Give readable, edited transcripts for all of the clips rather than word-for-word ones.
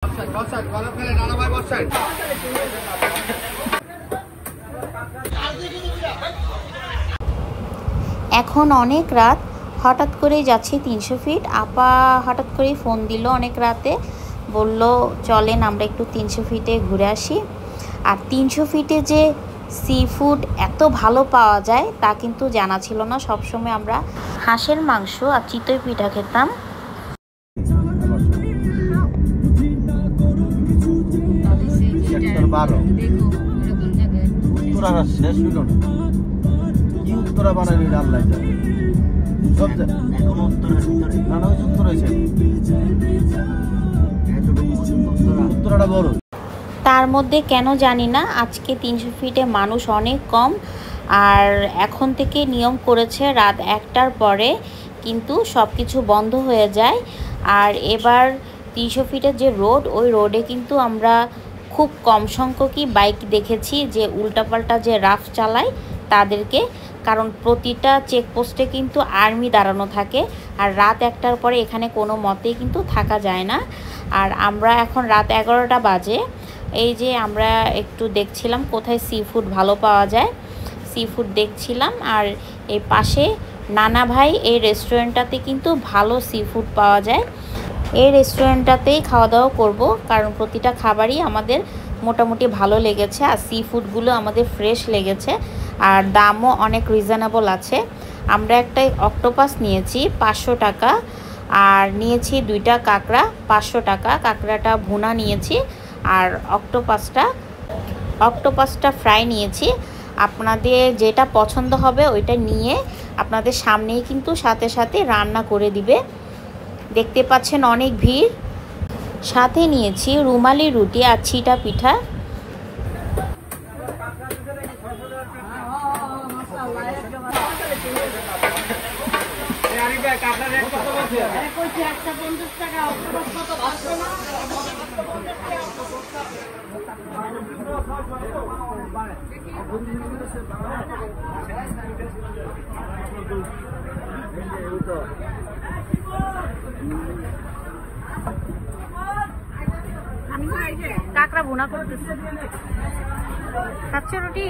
এখন অনেক রাত, হঠাৎ করেই যাচ্ছি 300 ফিট। আপা হঠাৎ করেই ফোন দিল অনেক রাতে, বলল চলেন আমরা একটু 300 ফিটে ঘুরে আসি। আর 300 ফিটে যে সি ফুড এত ভালো পাওয়া যায় তা কিন্তু জানা ছিল না। সবসময় আমরা হাঁসের মাংস আর চিতই পিঠা খেতাম। তার মধ্যে কেন জানি না আজকে 300 ফিটে মানুষ অনেক কম। আর এখন থেকে নিয়ম করেছে রাত 1টার পরে কিন্তু সব কিছু বন্ধ হয়ে যায়। আর এবার 300 ফিটের যে রোড, ওই রোডে কিন্তু আমরা খুব কম সংখ্যকই বাইক দেখেছি যে উল্টাপাল্টা যে রাফ চালায় তাদেরকে, কারণ প্রতিটা চেকপোস্টে কিন্তু আর্মি দাঁড়ানো থাকে। আর রাত 1টার পরে এখানে কোনো মতেই কিন্তু থাকা যায় না। আর আমরা এখন রাত 11টা বাজে, এই যে আমরা একটু দেখছিলাম কোথায় সি ফুড ভালো পাওয়া যায়, সি ফুড দেখছিলাম। আর এই পাশে নানা ভাই এই রেস্টুরেন্টটাতে কিন্তু ভালো সি ফুড পাওয়া যায়। এই রেস্টুরেন্টটাতেই খাওয়া দাওয়া করব, কারণ প্রতিটা খাবারই আমাদের মোটামুটি ভালো লেগেছে আর সি ফুডগুলো আমাদের ফ্রেশ লেগেছে আর দামও অনেক রিজনেবল আছে। আমরা একটা অক্টোপাস নিয়েছি 500 টাকা, আর নিয়েছি 2টা কাঁকড়া 500 টাকা। কাঁকড়াটা ভুনা নিয়েছি আর অক্টোপাসটা ফ্রাই নিয়েছি। আপনাদের যেটা পছন্দ হবে ওইটা নিয়ে আপনাদের সামনেই কিন্তু সাথে সাথে রান্না করে দিবে। দেখতে পাচ্ছেন অনেক ভিড়। সাথে নিয়েছি রুমালি রুটি আর ছিটা পিঠা। কাঁকড়া ভুনা করতেছে, খাচ্ছে রুটি।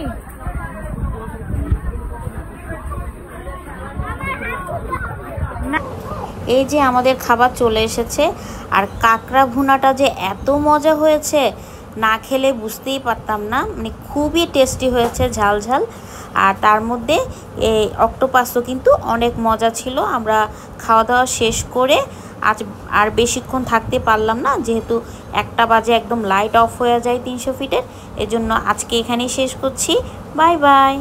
এই যে আমাদের খাবার চলে এসেছে। আর কাঁকড়া ভুনাটা যে এত মজা হয়েছে না খেলে বুঝতেই পারতাম না, মানে খুবই টেস্টি হয়েছে, ঝাল ঝাল। আর তার মধ্যে এই অক্টোপাসও কিন্তু অনেক মজা ছিল। আমরা খাওয়া দাওয়া শেষ করে আজ আর বেশিক্ষণ থাকতে পারলাম না, যেহেতু 1টা বাজে একদম লাইট অফ হয়ে যায় 300 ফিটের। এজন্য আজকে এখানেই শেষ করছি। Bye bye.